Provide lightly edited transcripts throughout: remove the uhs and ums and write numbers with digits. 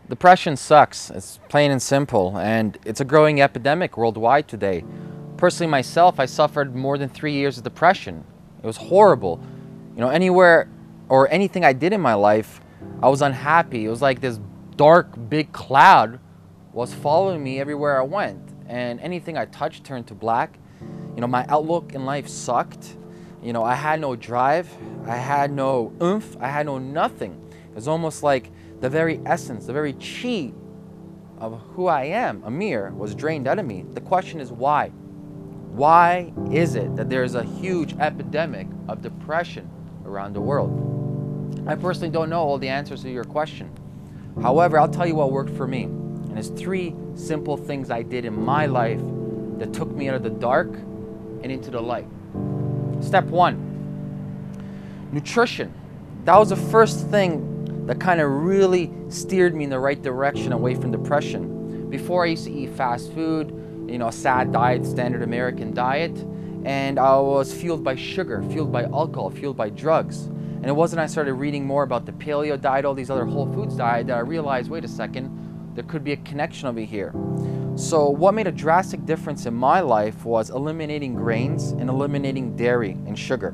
Depression sucks. It's plain and simple, and it's a growing epidemic worldwide today. Personally, myself, I suffered more than 3 years of depression. It was horrible. Anywhere or anything I did in my life, I was unhappy. It was like this dark, big cloud was following me everywhere I went, and anything I touched turned to black. My outlook in life sucked. I had no drive. I had no oomph. I had no nothing. It was almost like the very essence, the very chi of who I am, Ameer, was drained out of me. The question is why? Why is it that there's a huge epidemic of depression around the world? I personally don't know all the answers to your question. However, I'll tell you what worked for me. And it's 3 simple things I did in my life that took me out of the dark and into the light. Step 1, nutrition. That was the first thing that kind of really steered me in the right direction away from depression. Before, I used to eat fast food, a sad diet, standard American diet, and I was fueled by sugar, fueled by alcohol, fueled by drugs. And it wasn't I started reading more about the paleo diet, all these other whole foods diet, that I realized, wait a second, there could be a connection over here. So what made a drastic difference in my life was eliminating grains and eliminating dairy and sugar.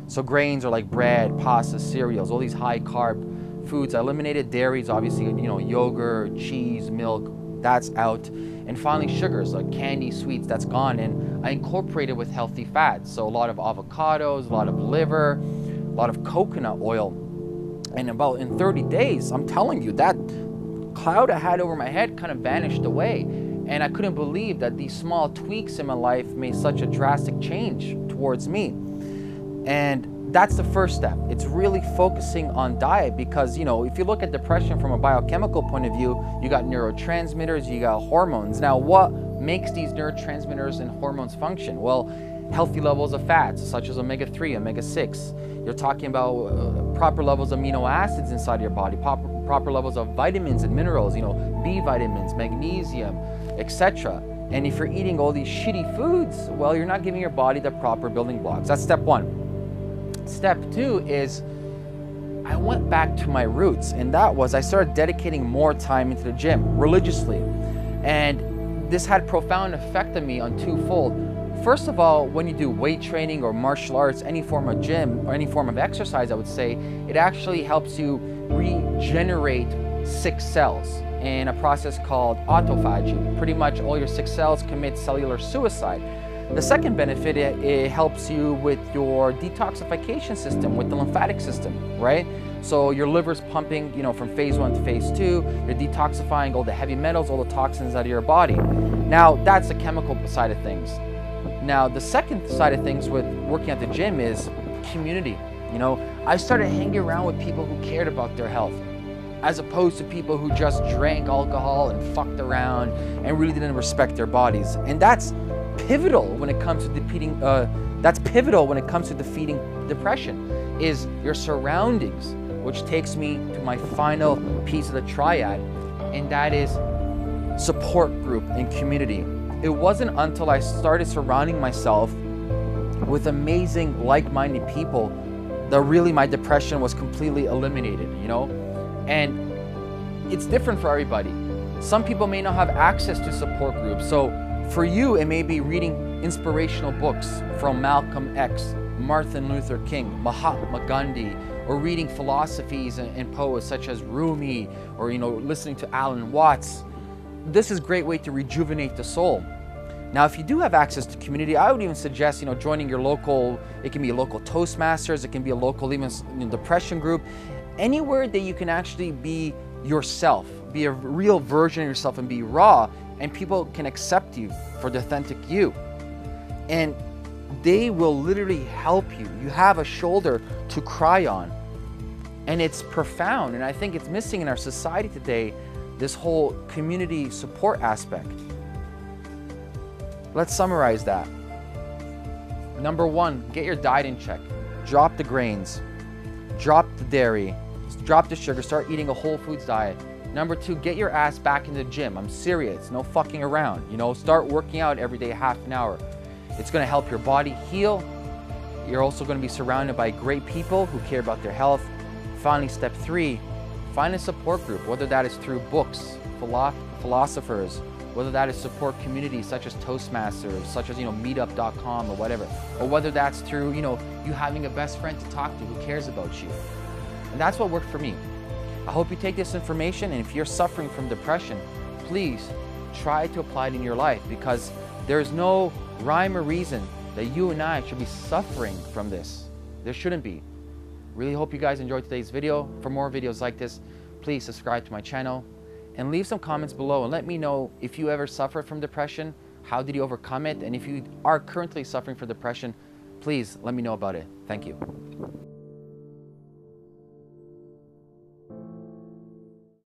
So grains are like bread, pasta, cereals, all these high carb foods. I eliminated dairies, obviously, yogurt, cheese, milk, that's out. And finally sugars, like candy, sweets, that's gone. And I incorporated with healthy fats. So a lot of avocados, a lot of liver, a lot of coconut oil. And about in 30 days, I'm telling you, that cloud I had over my head kind of vanished away. And I couldn't believe that these small tweaks in my life made such a drastic change towards me. And that's the first step. It's really focusing on diet because, if you look at depression from a biochemical point of view, you got neurotransmitters, you got hormones. Now, what makes these neurotransmitters and hormones function? Well, healthy levels of fats, such as omega-3, omega-6. You're talking about proper levels of amino acids inside your body, proper levels of vitamins and minerals, B vitamins, magnesium, etc. And if you're eating all these shitty foods, well, you're not giving your body the proper building blocks. That's step 1. Step 2 is I went back to my roots, and that was I started dedicating more time into the gym religiously. And this had a profound effect on me on twofold. First of all, when you do weight training or martial arts, any form of gym or any form of exercise, I would say, it actually helps you regenerate sick cells in a process called autophagy. Pretty much all your sick cells commit cellular suicide. The second benefit, it helps you with your detoxification system, with the lymphatic system, right? So your liver's pumping, from phase 1 to phase 2, you're detoxifying all the heavy metals, all the toxins out of your body. Now, that's the chemical side of things. Now, the second side of things with working at the gym is community. I started hanging around with people who cared about their health, as opposed to people who just drank alcohol and fucked around and really didn't respect their bodies. And that's pivotal when it comes to defeating depression, is your surroundings, which takes me to my final piece of the triad, and that is support group and community. It wasn't until I started surrounding myself with amazing like-minded people that really my depression was completely eliminated, And it's different for everybody. Some people may not have access to support groups, so for you, it may be reading inspirational books from Malcolm X, Martin Luther King, Mahatma Gandhi, or reading philosophies and poets such as Rumi, or listening to Alan Watts. This is a great way to rejuvenate the soul. Now, if you do have access to community, I would even suggest joining your local. It can be a local Toastmasters, it can be a local even depression group, anywhere that you can actually be yourself, be a real version of yourself and be raw. And people can accept you for the authentic you. And they will literally help you. You have a shoulder to cry on. And it's profound. And I think it's missing in our society today, this whole community support aspect. Let's summarize that. Number 1, get your diet in check. Drop the grains. Drop the dairy. Drop the sugar. Start eating a whole foods diet. Number 2, get your ass back in the gym. I'm serious, no fucking around. Start working out every day, half an hour. It's gonna help your body heal. You're also gonna be surrounded by great people who care about their health. Finally, step 3, Find a support group, whether that is through books, philosophers, whether that is support communities such as Toastmasters, such as, meetup.com or whatever, or whether that's through, you having a best friend to talk to who cares about you. And that's what worked for me. I hope you take this information, and if you're suffering from depression, please try to apply it in your life, because there's no rhyme or reason that you and I should be suffering from this. There shouldn't be. Really hope you guys enjoyed today's video. For more videos like this, please subscribe to my channel and leave some comments below and let me know if you ever suffered from depression, how did you overcome it, and if you are currently suffering from depression, please let me know about it. Thank you.